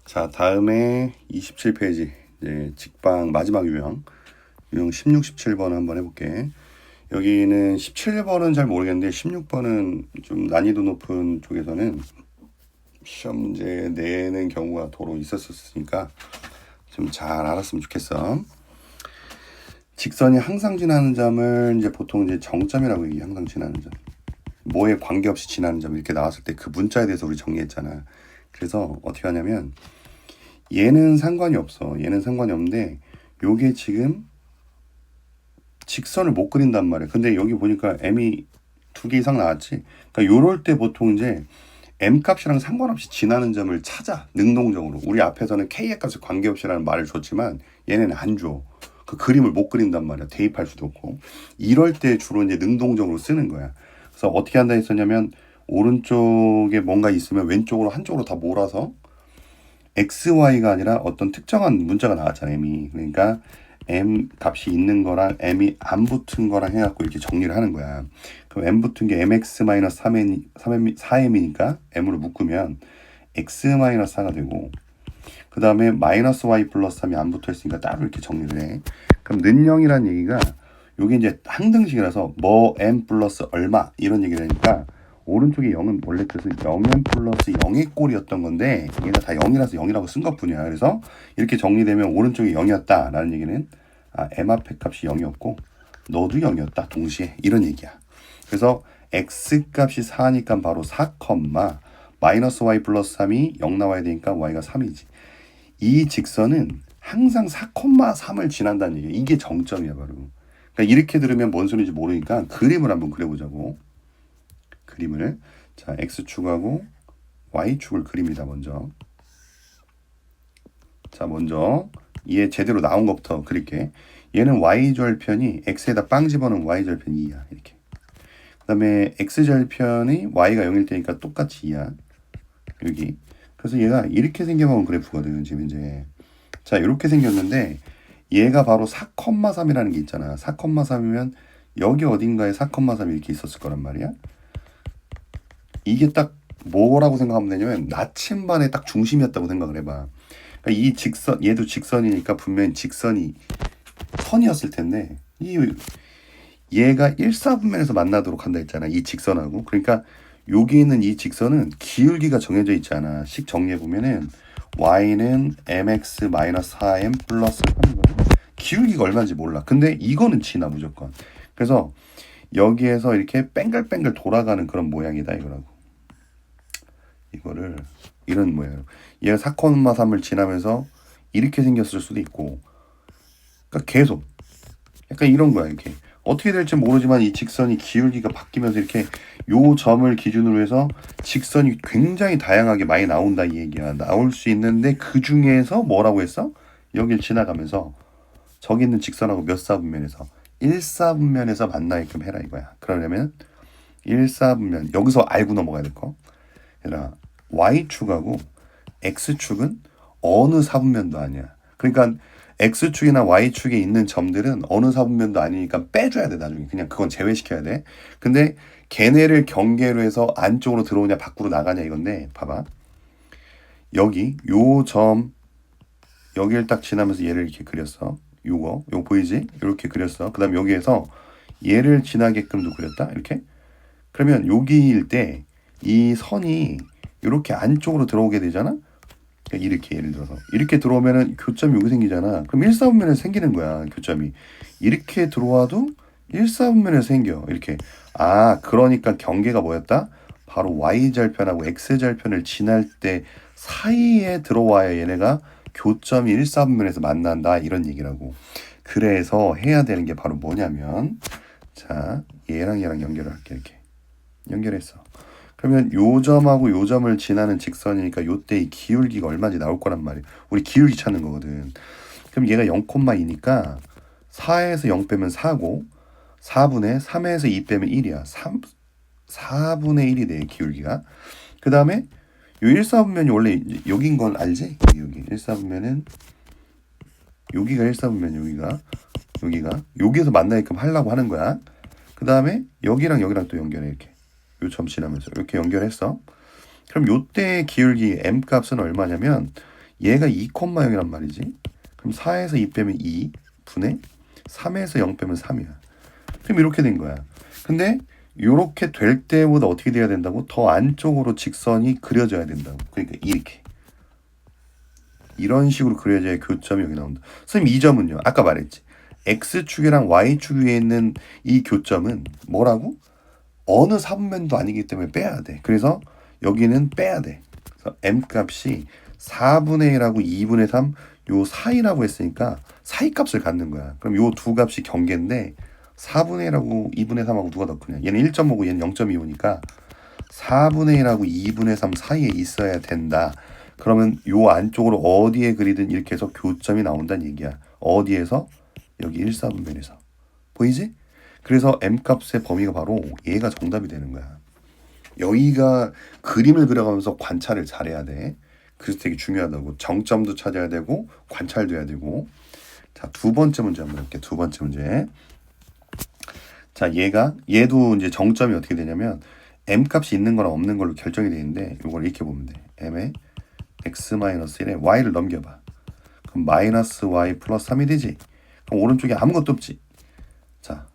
자, 다음에 27페이지 이제 직방 마지막 유형 16, 17번 한번 해볼게. 여기는 17번은 잘 모르겠는데 16번은 좀 난이도 높은 쪽에서는 시험 문제 내는 경우가 도로 있었으니까 좀 잘 알았으면 좋겠어. 직선이 항상 지나는 점을 이제 보통 이제 정점이라고 얘기해. 항상 지나는 점. 뭐에 관계없이 지나는 점 이렇게 나왔을 때 그 문자에 대해서 우리 정리했잖아. 그래서 어떻게 하냐면 얘는 상관이 없어. 얘는 상관이 없는데 요게 지금 직선을 못 그린단 말이야. 근데 여기 보니까 m이 2개 이상 나왔지. 그러니까 요럴 때 보통 이제 m 값이랑 상관없이 지나는 점을 찾아. 능동적으로. 우리 앞에서는 k의 값에 관계없이라는 말을 줬지만 얘네는 안 줘. 그 그림을 못 그린단 말이야. 대입할 수도 없고. 이럴 때 주로 이제 능동적으로 쓰는 거야. 그래서 어떻게 한다 했었냐면 오른쪽에 뭔가 있으면 왼쪽으로 한쪽으로 다 몰아서 x, y가 아니라 어떤 특정한 문자가 나왔잖아, m이. 그러니까 m 값이 있는 거랑 m이 안 붙은 거랑 해갖고 이렇게 정리를 하는 거야. 그럼 m 붙은 게 mx-4m이니까 m으로 묶으면 x-4가 되고, 그 다음에 마이너스 y 플러스 3이 안 붙어 있으니까 따로 이렇게 정리를 해. 그럼 는영이라는 얘기가 요게 이제 항등식이라서 뭐 m 플러스 얼마 이런 얘기를 하니까 오른쪽에 0은 원래 뜻은 0m 플러스 0의 꼴이었던 건데 얘가 다 0이라서 0이라고 쓴 것뿐이야. 그래서 이렇게 정리되면 오른쪽이 0이었다 라는 얘기는 m 앞에 값이 0이었고 너도 0이었다 동시에 이런 얘기야. 그래서 x 값이 4니까 바로 4, 마이너스 y 플러스 3이 0 나와야 되니까 y가 3이지. 이 직선은 항상 4,3을 지난다는 얘기야. 이게 정점이야 바로. 그러니까 이렇게 들으면 뭔 소리인지 모르니까 그림을 한번 그려보자고. 그림을. 자, x축하고 y축을 그립니다. 먼저. 자, 먼저 얘 제대로 나온 것부터 그릴게. 얘는 y절편이 x에다 빵 집어넣으면 y절편이 2야. 이렇게. 그 다음에 x절편이 y가 0일 때니까 똑같이 2야. 여기. 그래서 얘가 이렇게 생겨먹은 그래프거든. 지금 이제. 자, 이렇게 생겼는데 얘가 바로 4,3이라는 게 있잖아. 4,3이면 여기 어딘가에 4,3이 이렇게 있었을 거란 말이야. 이게 딱 뭐라고 생각하면 되냐면 나침반의 딱 중심이었다고 생각을 해봐. 그러니까 이 직선, 얘도 직선이니까 분명히 직선이 선이었을 텐데 얘가 1사분면에서 만나도록 한다 했잖아. 이 직선하고. 그러니까 여기 있는 이 직선은 기울기가 정해져 있잖아. 식 정리해보면은 y는 mx-4m 플러스 3이거든. 기울기가 얼마인지 몰라. 근데 이거는 지나 무조건. 그래서 여기에서 이렇게 뺑글뺑글 돌아가는 그런 모양이다 이거라고. 이거를 이런 모양. 얘가 4,3을 지나면서 이렇게 생겼을 수도 있고, 그러니까 계속 약간 이런 거야. 이렇게 어떻게 될지 모르지만 이 직선이 기울기가 바뀌면서 이렇게 요 점을 기준으로 해서 직선이 굉장히 다양하게 많이 나온다 이 얘기야. 나올 수 있는데 그 중에서 뭐라고 했어? 여길 지나가면서 저기 있는 직선하고 몇 사분면에서 1사분면에서 만나게끔 해라 이거야. 그러려면 1사분면 여기서 알고 넘어가야 될 거. 얘들아 y축하고 x축은 어느 사분면도 아니야. 그러니까 x축이나 y축에 있는 점들은 어느 사분면도 아니니까 빼줘야 돼 나중에. 그냥 그건 제외시켜야 돼. 근데 걔네를 경계로 해서 안쪽으로 들어오냐 밖으로 나가냐 이건데 봐봐. 여기 요 점 여기를 딱 지나면서 얘를 이렇게 그렸어. 요거 보이지? 이렇게 그렸어. 그 다음에 여기에서 얘를 지나게끔도 그렸다. 이렇게. 그러면 여기일 때 이 선이 이렇게 안쪽으로 들어오게 되잖아. 그러니까 이렇게 예를 들어서 이렇게 들어오면은 교점이 여기 생기잖아. 그럼 1사분면에서 생기는 거야. 교점이 이렇게 들어와도 1사분면에서 생겨. 이렇게. 그러니까 경계가 뭐였다? 바로 y절편하고 x절편을 지날 때 사이에 들어와야 얘네가 교점이 1사분면에서 만난다 이런 얘기라고. 그래서 해야 되는 게 바로 뭐냐면, 자, 얘랑 연결을 할게. 이렇게 연결했어. 그러면 요 점하고 요 점을 지나는 직선이니까 요때의 기울기가 얼마인지 나올 거란 말이야. 우리 기울기 찾는 거거든. 그럼 얘가 0,2니까 4에서 0 빼면 4고 4분의 3에서 2 빼면 1이야. 4분의 1이 돼 기울기가. 그 다음에 요 1사분면이 원래 여긴 건 알지? 여기 1사분면은 여기가 1사분면 여기가 여기에서 만나게끔 하려고 하는 거야. 그 다음에 여기랑 또 연결해 이렇게. 요 점 지나면서 이렇게 연결했어. 그럼 요때 기울기 m 값은 얼마냐면 얘가 2,0이란 말이지. 그럼 4에서 2 빼면 2 분의 3에서 0 빼면 3이야. 그럼 이렇게 된 거야. 근데 이렇게 될 때보다 어떻게 돼야 된다고? 더 안쪽으로 직선이 그려져야 된다고. 그러니까 이렇게. 이런 식으로 그려져야 교점이 여기 나온다. 선생님 이 점은요. 아까 말했지. X축이랑 Y축 위에 있는 이 교점은 뭐라고? 어느 사분면도 아니기 때문에 빼야 돼. 그래서 여기는 빼야 돼. 그래서 M 값이 4분의 1하고 2분의 3 요 사이라고 했으니까 사이 값을 갖는 거야. 그럼 요 두 값이 경계인데 4분의 1하고 2분의 3하고 누가 더 크냐? 얘는 1.5고 얘는 0.25니까 4분의 1하고 2분의 3 사이에 있어야 된다. 그러면 요 안쪽으로 어디에 그리든 이렇게 해서 교점이 나온다는 얘기야. 어디에서? 여기 1사분면에서. 보이지? 그래서 M값의 범위가 바로 얘가 정답이 되는 거야. 여기가 그림을 그려가면서 관찰을 잘해야 돼. 그래서 되게 중요하다고. 정점도 찾아야 되고 관찰도 해야 되고. 자, 두 번째 문제 한번 해볼게. 두 번째 문제. 자, 얘도 이제 정점이 어떻게 되냐면 M값이 있는 거랑 없는 걸로 결정이 되는데 이걸 이렇게 보면 돼. M에 X-1에 Y를 넘겨봐. 그럼 마이너스 Y 플러스 3이 되지. 그럼 오른쪽에 아무것도 없지. 자,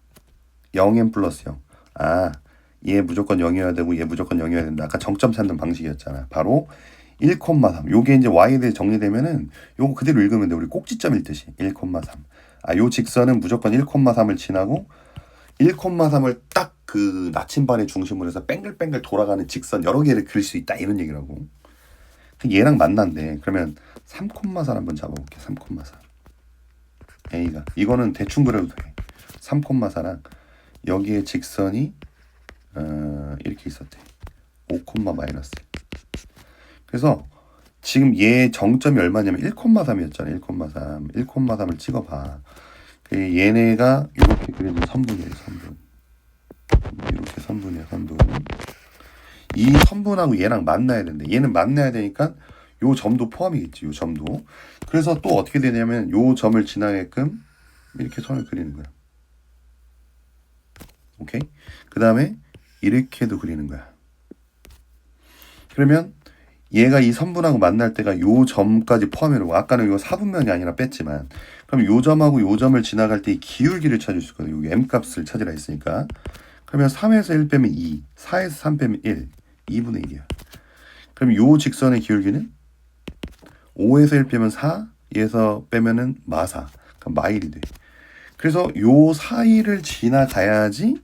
0M 플러스 0. 아, 얘 무조건 0이어야 되고 얘 무조건 0이어야 된다. 아까 정점 찾는 방식이었잖아. 바로 1,3. 요게 이제 Y에 대해 정리되면은 요거 그대로 읽으면 돼. 우리 꼭지점 읽듯이 1,3. 아, 요 직선은 무조건 1,3을 지나고 1,3을 딱 그 나침반의 중심으로 해서 뺑글뺑글 돌아가는 직선 여러 개를 그릴 수 있다. 이런 얘기라고. 얘랑 만난대. 그러면 3,4 한번 잡아볼게. 3,4. A가. 이거는 대충 그려도 돼. 3,4랑 여기에 직선이 이렇게 있었대. 5, 마이너스. 그래서 지금 얘 정점이 얼마냐면 1,3이었잖아. 1,3. 1,3을 찍어봐. 얘네가 이렇게 그려진 선분이에요. 선분. 이렇게 선분이야. 선분. 이 선분하고 얘랑 만나야 된대. 얘는 만나야 되니까 요 점도 포함이겠지. 요 점도. 그래서 또 어떻게 되냐면 요 점을 지나게끔 이렇게 선을 그리는 거야. 오케이? 그 다음에 이렇게도 그리는 거야. 그러면 얘가 이 선분하고 만날 때가 요 점까지 포함해놓고 아까는 이거 사분면이 아니라 뺐지만 그럼 요 점하고 요 점을 지나갈 때 이 기울기를 찾을 수 있거든. 여기 M값을 찾으라 했으니까 그러면 3에서 1 빼면 2, 4에서 3 빼면 1, 2분의 1이야. 그럼 요 직선의 기울기는 5에서 1 빼면 4, 얘에서 빼면은 마사. 그럼 마일이 돼. 그래서 요 사이를 지나가야지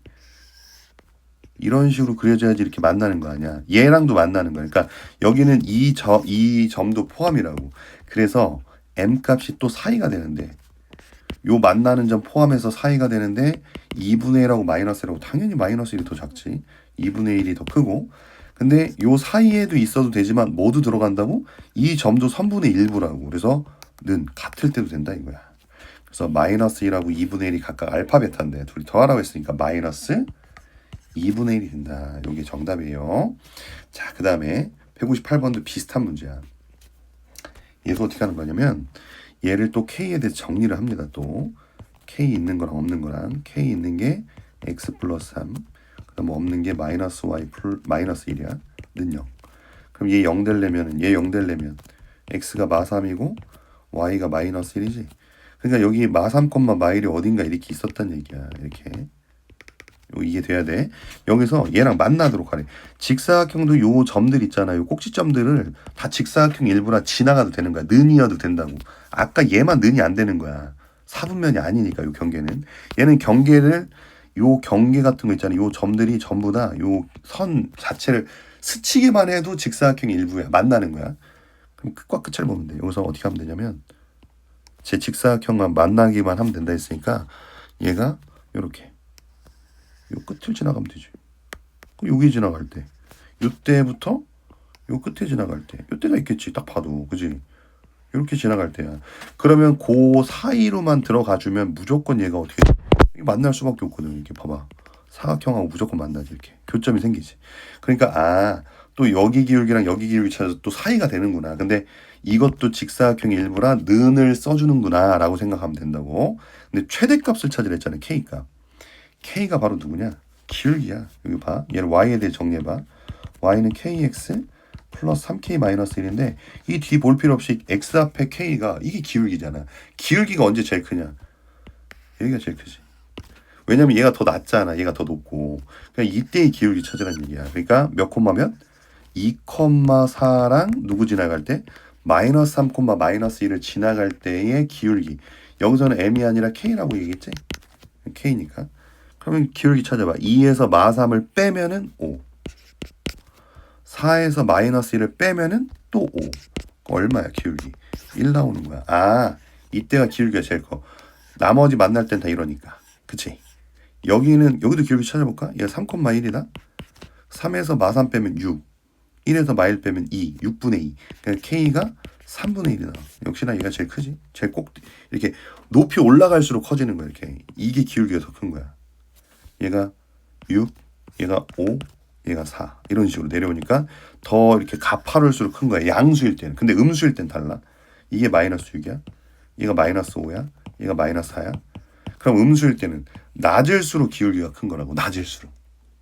이런 식으로 그려져야지 이렇게 만나는 거 아니야. 얘랑도 만나는 거야. 그러니까 여기는 이 점도 포함이라고. 그래서 M값이 또 사이가 되는데 요 만나는 점 포함해서 사이가 되는데 2분의 1하고 마이너스 1하고 당연히 마이너스 1이 더 작지. 2분의 1이 더 크고 근데 요 사이에도 있어도 되지만 모두 들어간다고? 이 점도 3분의 1부라고. 그래서 는 같을 때도 된다 이거야. 그래서 마이너스 1하고 2분의 1이 각각 알파 베타인데 둘이 더하라고 했으니까 마이너스 2분의 1이 된다. 이게 정답이에요. 자, 그 다음에 158번도 비슷한 문제야. 얘도 어떻게 하는 거냐면 얘를 또 K에 대해서 정리를 합니다. 또 K 있는 거랑 없는 거랑 K 있는 게 X 플러스 3 그다음 없는 게 마이너스 Y 마이너스 1이야. 는 0. 그럼 얘 0 되려면 얘 0 되려면 X가 마3이고 Y가 마이너스 1이지. 그러니까 여기 마3, 마일이 어딘가 이렇게 있었단 얘기야. 이렇게. 이게 돼야 돼. 여기서 얘랑 만나도록 하래. 직사각형도 요 점들 있잖아요. 꼭지점들을 다 직사각형 일부라 지나가도 되는 거야. 는이어도 된다고. 아까 얘만 는이 안 되는 거야. 사분면이 아니니까 요 경계는. 얘는 경계를 요 경계 같은 거 있잖아요. 요 점들이 전부 다 요 선 자체를 스치기만 해도 직사각형 일부야. 만나는 거야. 그럼 끝과 끝을 보면 돼. 여기서 어떻게 하면 되냐면 제 직사각형만 만나기만 하면 된다 했으니까 얘가 요렇게 요 끝을 지나가면 되지. 여기 지나갈 때 요때부터 요 끝에 지나갈 때 요때가 있겠지. 딱 봐도 그지. 이렇게 지나갈 때야. 그러면 그 사이로만 들어가주면 무조건 얘가 어떻게 만날 수밖에 없거든. 이렇게 봐봐. 사각형하고 무조건 만나지. 이렇게 교점이 생기지. 그러니까 또 여기 기울기랑 여기 기울기 찾아서 또 사이가 되는구나. 근데 이것도 직사각형의 일부라 는을 써주는구나 라고 생각하면 된다고. 근데 최대값을 찾으라 했잖아요. K값. K가 바로 누구냐? 기울기야. 여기 봐. 얘를 Y에 대해 정리해봐. Y는 KX 플러스 3k 마이너스 1인데 이 뒤 볼 필요 없이 x 앞에 k가 이게 기울기잖아. 기울기가 언제 제일 크냐? 여기가 제일 크지. 왜냐면 얘가 더 낮잖아. 얘가 더 높고. 그냥 이때의 기울기 찾으라는 얘기야. 그러니까 몇 콤마면 2,4랑 누구 지나갈 때? 마이너스 3, 마이너스 1을 지나갈 때의 기울기. 여기서는 m이 아니라 k라고 얘기했지? k니까. 그러면 기울기 찾아봐. 2에서 마 3을 빼면은 5. 4에서 마이너스 1을 빼면은 또 5. 얼마야 기울기? 1 나오는 거야. 아, 이때가 기울기가 제일 커. 나머지 만날 땐 다 이러니까. 그치? 여기도 기울기 찾아볼까? 얘가 3,1이다. 3에서 마 3 빼면 6. 1에서 마 1 빼면 2. 6분의 2. 그러니까 K가 3분의 1이 나와. 역시나 얘가 제일 크지? 제일 꼭 이렇게 높이 올라갈수록 커지는 거야. 이렇게. 이게 기울기가 더 큰 거야. 얘가 6, 얘가 5, 얘가 4. 이런 식으로 내려오니까 더 이렇게 가파를수록 큰 거야. 양수일 때는. 근데 음수일 땐 달라. 이게 마이너스 6이야. 얘가 마이너스 5야. 얘가 마이너스 4야. 그럼 음수일 때는 낮을수록 기울기가 큰 거라고. 낮을수록.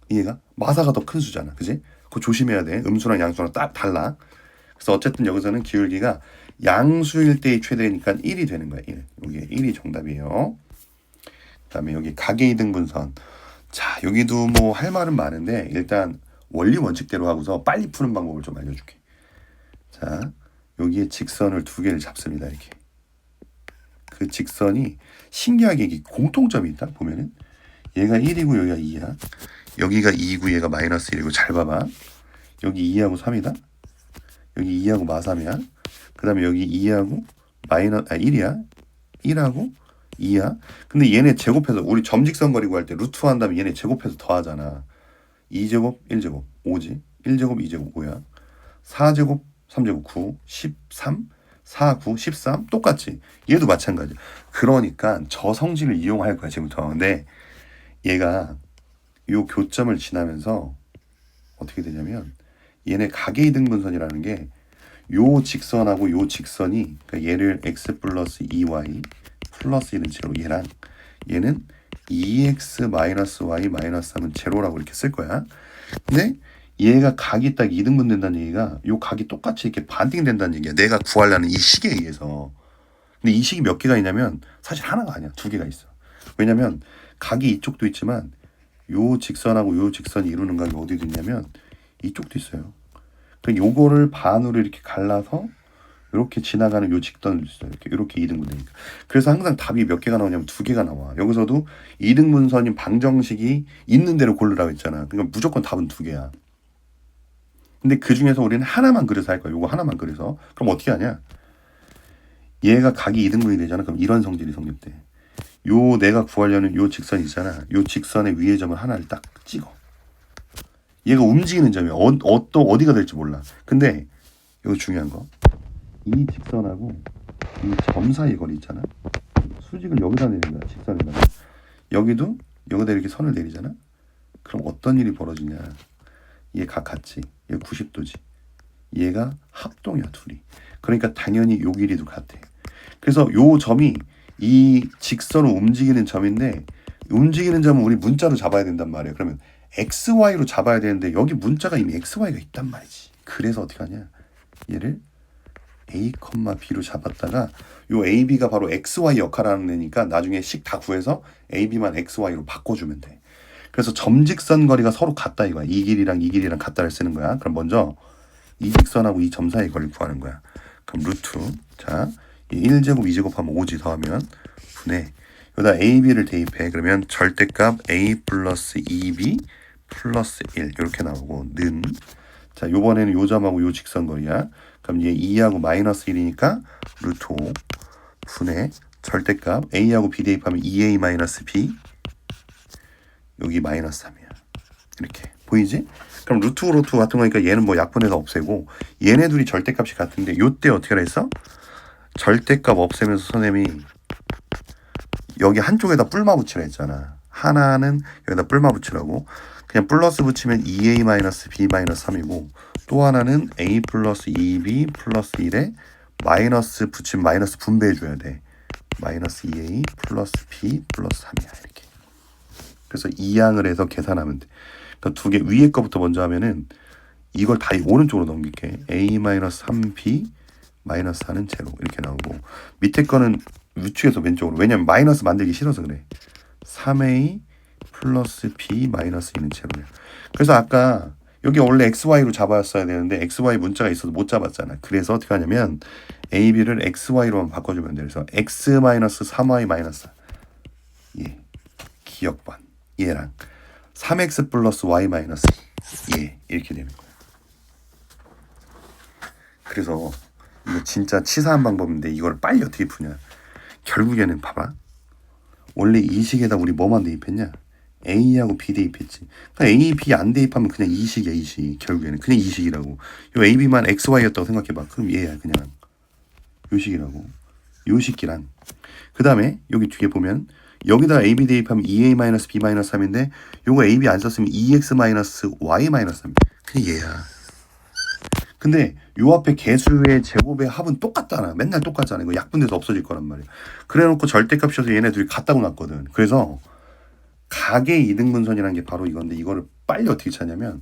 이해가? 마사가 더 큰 수잖아. 그지? 그거 조심해야 돼. 음수랑 양수랑 딱 달라. 그래서 어쨌든 여기서는 기울기가 양수일 때의 최대니까 1이 되는 거야. 1. 여기 1이 정답이에요. 그 다음에 여기 가계이등분선. 자, 여기도 뭐 할 말은 많은데 일단 원리 원칙대로 하고서 빨리 푸는 방법을 좀 알려줄게. 자, 여기에 직선을 두 개를 잡습니다. 이렇게. 그 직선이 신기하게 이게 공통점이 있다. 보면은 얘가 1이고 여기가 2야. 여기가 2이고 얘가 마이너스 1이고 잘 봐봐. 여기 2하고 3이다. 여기 2하고 마 3이야. 그 다음에 여기 2하고 1이야. 1하고 2야. 근데 얘네 제곱해서 우리 점직선 거리고 할 때 루트 한 다음에 얘네 제곱해서 더하잖아. 2제곱 1제곱 5지. 1제곱 2제곱 5야. 4제곱 3제곱 9 13 4, 9, 13 똑같지. 얘도 마찬가지. 그러니까 저 성질을 이용할 거야 지금부터. 근데 얘가 요 교점을 지나면서 어떻게 되냐면 얘네 가계이등분선이라는 게 요 직선하고 요 직선이 그러니까 얘를 x 플러스 2y 플러스 1은 제로 얘랑 얘는 2x 마이너스 y 마이너스 3은 제로라고 이렇게 쓸 거야. 근데 얘가 각이 딱 2등분 된다는 얘기가 요 각이 똑같이 이렇게 반띵 된다는 얘기야. 내가 구하려는 이 식에 의해서. 근데 이 식이 몇 개가 있냐면 사실 하나가 아니야. 두 개가 있어. 왜냐면 각이 이쪽도 있지만 요 직선하고 요 직선이 이루는 각이 어디도 있냐면 이쪽도 있어요. 그러니까 요거를 반으로 이렇게 갈라서 이렇게 지나가는 요 직선도 있어요. 이렇게 2등분 되니까. 그래서 항상 답이 몇 개가 나오냐면 두 개가 나와. 여기서도 2등분선인 방정식이 있는 대로 고르라고 했잖아. 그러니까 무조건 답은 두 개야. 근데 그 중에서 우리는 하나만 그려서 할 거야. 요거 하나만 그려서. 그럼 어떻게 하냐? 얘가 각이 2등분이 되잖아. 그럼 이런 성질이 성립돼. 요 내가 구하려는 요 직선 있잖아. 요 직선의 위의 점을 하나를 딱 찍어. 얘가 움직이는 점이야. 어디가 될지 몰라. 근데 이거 중요한 거. 이 직선하고 이 점 사이 거리 있잖아. 수직을 여기다 내리는 거야. 직선에다가. 여기도 여기다 이렇게 선을 내리잖아. 그럼 어떤 일이 벌어지냐? 얘 각 같지. 얘 90도지. 얘가 합동이야 둘이. 그러니까 당연히 요 길이도 같아. 그래서 요 점이 이 직선을 움직이는 점인데 움직이는 점은 우리 문자로 잡아야 된단 말이야. 그러면 XY로 잡아야 되는데 여기 문자가 이미 XY가 있단 말이지. 그래서 어떻게 하냐? 얘를 A, B로 잡았다가 요 AB가 바로 XY 역할을 하는 애니까 나중에 식 다 구해서 AB만 XY로 바꿔주면 돼. 그래서 점직선 거리가 서로 같다 이거야. 이 길이랑 이 길이랑 같다를 쓰는 거야. 그럼 먼저 이 직선하고 이 점 사이 거리를 구하는 거야. 그럼 루트. 자, 1제곱 2제곱 하면 5지 더하면 분의 여기다 AB를 대입해. 그러면 절대값 A 플러스 2B 플러스 1 이렇게 나오고 는 자 요번에는 요 점하고 요 직선 거리야. 그럼 얘 2하고 마이너스 1이니까 루트 5 분의 절대값 A하고 B 대입하면 2A 마이너스 B 여기 마이너스 3이야. 이렇게 보이지? 그럼 루트 같은 거니까 얘는 뭐 약분해서 없애고 얘네 둘이 절대값이 같은데 요때 어떻게 했어? 절대값 없애면서 선생님이 여기 한쪽에다 뿔마 붙이라 했잖아. 하나는 여기다 뿔마 붙이라고. 그냥 플러스 붙이면 2A 마이너스 B 마이너스 3이고 또 하나는 A 플러스 2B 플러스 1에 마이너스 붙이면 마이너스 분배해줘야 돼. 마이너스 2A 플러스 B 플러스 3이야. 이렇게. 그래서 이항을 해서 계산하면 돼. 그러니까 두 개 위에 거부터 먼저 하면은 이걸 다 오른쪽으로 넘길게. a-3b 마이너스 4는 제로 이렇게 나오고 밑에 거는 우측에서 왼쪽으로. 왜냐면 마이너스 만들기 싫어서 그래. 3a 플러스 b 마이너스 2는 제로야. 그래서 아까 여기 원래 xy로 잡았어야 되는데 xy 문자가 있어서 못 잡았잖아. 그래서 어떻게 하냐면 a, b를 xy로만 바꿔주면 돼. 그래서 x 마이너스 3y 마이너스 예 기억반 얘랑 3x 플러스 y 마이너스 예 이렇게 되는 거야. 그래서 이거 진짜 치사한 방법인데 이걸 빨리 어떻게 푸냐. 결국에는 봐봐. 원래 이 식에다 우리 뭐만 대입했냐? A하고 B 대입했지. 그러니까 A, B 안 대입하면 그냥 이 식이야, 이 식. 결국에는 그냥 이 식이라고. 요 A, B만 X, Y였다고 생각해봐. 그럼 얘야 그냥 요 식이라고. 요 식이랑 그 다음에 여기 뒤에 보면 여기다 A, B 대입하면 2A-B-3인데 요거 A, B 안 썼으면 2X-Y-3 그냥 얘야. 근데 요 앞에 개수의 제곱의 합은 똑같잖아. 맨날 똑같잖아. 이거 약분돼서 없어질 거란 말이야. 그래놓고 절대값이어서 얘네들이 같다고 놨거든. 그래서 각의 이등분선이라는 게 바로 이건데 이거를 빨리 어떻게 찾냐면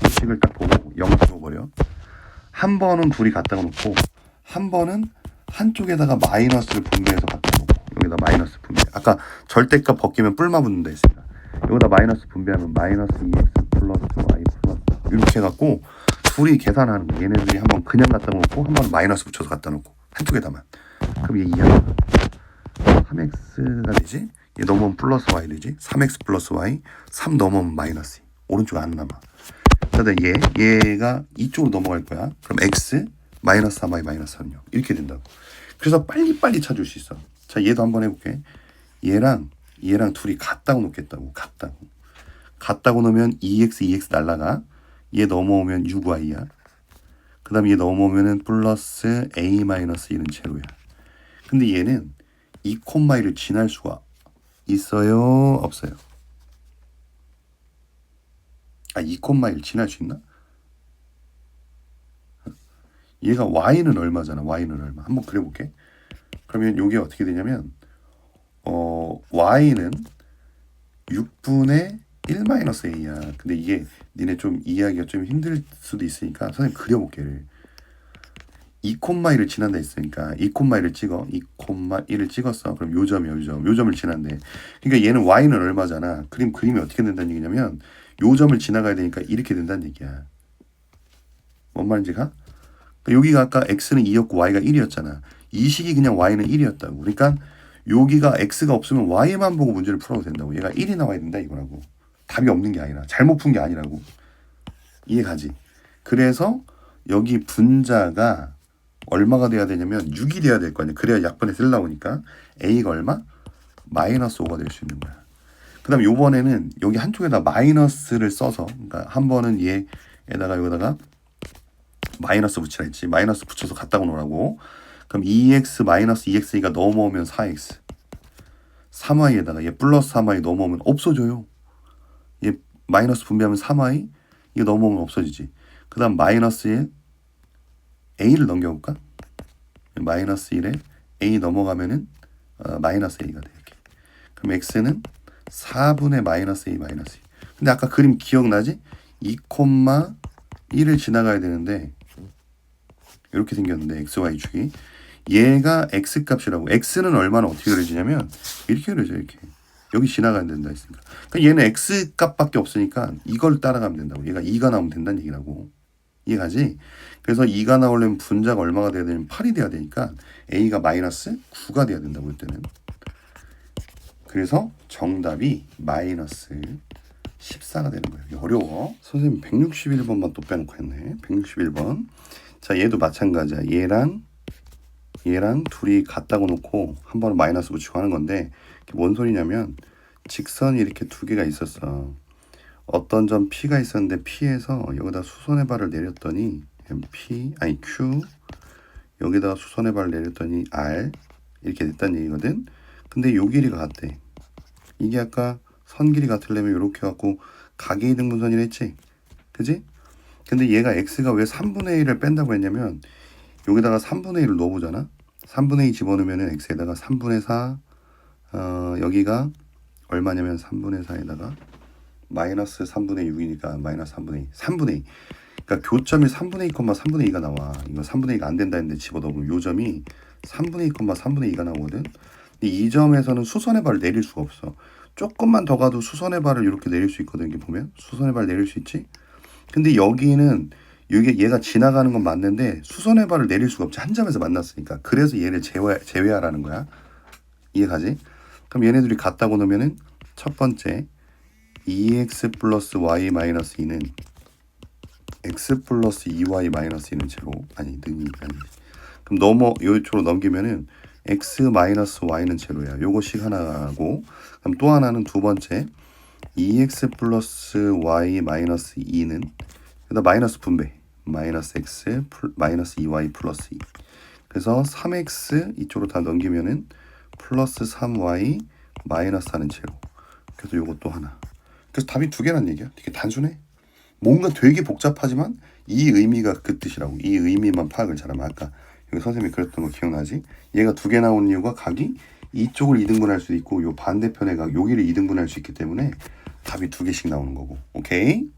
이 식을 딱 보고 0 집어버려. 한 번은 둘이 같다고 놓고 한 번은 한쪽에다가 마이너스를 분배해서 갖다 놓고 여기다 마이너스 분배. 아까 절대값 벗기면 뿔마 붙는다 했습니다. 여기다 마이너스 분배하면 마이너스 2x 플러스 y 플러스 이렇게 해갖고 둘이 계산하는 거. 얘네들이 한번 그냥 갖다 놓고 한 번 마이너스 붙여서 갖다 놓고 한쪽에다만. 그럼 얘 2야. 3x가 되지? 얘 넘으면 플러스 y 되지? 3x 플러스 y 3 넘으면 마이너스 2. 오른쪽 안 남아. 그러다 얘가 이쪽으로 넘어갈 거야. 그럼 x 마이너스 3y 마이너스 3요. 이렇게 된다고. 그래서 빨리빨리 찾을 수 있어. 자, 얘도 한번 해볼게. 얘랑 둘이 같다고 놓겠다고. 같다고 놓으면 2x 날라가. 얘 넘어오면 6y야. 그 다음에 얘 넘어오면은 플러스 a 마이너스 1은 제로야. 근데 얘는 2,1을 지날 수가 있어요? 없어요? 2,1 지날 수 있나? 얘가 y는 얼마잖아. y는 얼마. 한번 그려볼게. 그러면 이게 어떻게 되냐면 y는 6분의 1 마이너스 a야. 근데 이게 니네 좀 이해하기가 좀 힘들 수도 있으니까 선생님 그려볼게. 2,1을 지난다 했으니까 2,1을 찍어. 2,1을 찍었어. 그럼 요점을 지난대. 그러니까 얘는 y는 얼마잖아. 그림이 어떻게 된다는 얘기냐면 요점을 지나가야 되니까 이렇게 된다는 얘기야. 뭔 말인지 가? 그러니까 여기가 아까 x는 2였고 y가 1이었잖아. 이 식이 그냥 y는 1이었다고. 그러니까 여기가 x가 없으면 y만 보고 문제를 풀어도 된다고. 얘가 1이 나와야 된다 이거라고. 답이 없는 게 아니라 잘못 푼 게 아니라고. 이해가지? 그래서 여기 분자가 얼마가 돼야 되냐면 6이 돼야 될 거 아니야. 그래야 약분에 쓸라오니까 a가 얼마? 마이너스 5가 될 수 있는 거야. 그 다음에 요번에는 여기 한쪽에다 마이너스를 써서 그러니까 한 번은 얘에다가 여기다가 마이너스 붙이라 했지. 마이너스 붙여서 갖다 놓으라고. 그럼 2x 마이너스 2x가 넘어오면 4x 3y에다가 얘 플러스 3y 넘어오면 없어져요. 얘 마이너스 분배하면 3y 이거 넘어오면 없어지지. 그 다음 마이너스 1 a를 넘겨볼까? 마이너스 1에 a 넘어가면은 마이너스 a가 돼. 이렇게. 그럼 x는 4분의 마이너스 a 마이너스 2. 근데 아까 그림 기억나지? 2,1을 지나가야 되는데 이렇게 생겼는데 xy 축이 얘가 x 값이라고. x는 얼마나 어떻게 그려지냐면 이렇게 그려져. 이렇게 여기 지나가야 된다 했으니까. 그러니까 얘는 x 값밖에 없으니까 이걸 따라가면 된다고. 얘가 2가 나오면 된다는 얘기라고. 이해가지? 그래서 2가 나오려면 분자가 얼마가 돼야 되냐면 8이 돼야 되니까 a가 마이너스 9가 돼야 된다고 이때는. 그래서 정답이 마이너스 14가 되는 거예요. 어려워. 선생님 161번만 또 빼놓고 했네. 161번. 자, 얘도 마찬가지야. 얘랑 둘이 같다고 놓고 한 번은 마이너스 붙이고 하는 건데 뭔 소리냐면 직선이 이렇게 두 개가 있었어. 어떤 점 P가 있었는데 P에서 여기다 수선의 발을 내렸더니 Q 여기다가 수선의 발을 내렸더니 R 이렇게 됐다는 얘기거든. 근데 요 길이가 같대. 이게 아까 선 길이 같으려면 이렇게 갖고 각의 이등분선이라 했지? 그지? 근데 얘가 x가 왜 3분의 1을 뺀다고 했냐면 여기다가 3분의 1을 넣어보잖아. 3분의 2 집어넣으면 x에다가 3분의 4 여기가 얼마냐면 3분의 4에다가 마이너스 3분의 6이니까 마이너스 3분의 2 3분의 2 그러니까 교점이 3분의 2, 3분의 2가 나와. 이거 3분의 2가 안 된다 했는데 집어넣으면 요 점이 3분의 2, 3분의 2가 나오거든. 근데 이 점에서는 수선의 발을 내릴 수가 없어. 조금만 더 가도 수선의 발을 이렇게 내릴 수 있거든. 이게 보면 수선의 발 내릴 수 있지. 근데 여기는 이게 얘가 지나가는 건 맞는데 수선의 발을 내릴 수가 없지. 한 점에서 만났으니까. 그래서 얘를 제외하라는 거야. 이해가지? 그럼 얘네들이 같다고 놓으면은 첫 번째 2x 플러스 y 마이너스 2는 x 플러스 2y 마이너스 2는 제로. 아니 능이 아니. 그럼 요쪽으로 넘기면은 x 마이너스 y는 제로야. 요거씩 하나고, 그럼 또 하나는 두 번째 2x 플러스 y 마이너스 2는 그다음 마이너스 분배 마이너스 x 마이너스 2y 플러스 2. 그래서 3x 이쪽으로 다 넘기면은 플러스 3y 마이너스 4는 제로. 그래서 요것도 하나. 그래서 답이 두 개란 얘기야. 되게 단순해. 뭔가 되게 복잡하지만 이 의미가 그 뜻이라고. 이 의미만 파악을 잘하면, 아까 여기 선생님이 그랬던 거 기억나지? 얘가 두 개 나온 이유가 각이 이쪽을 2등분할 수도 있고 요 반대편의 각 여기를 2등분할 수 있기 때문에 답이 두 개씩 나오는 거고. 오케이?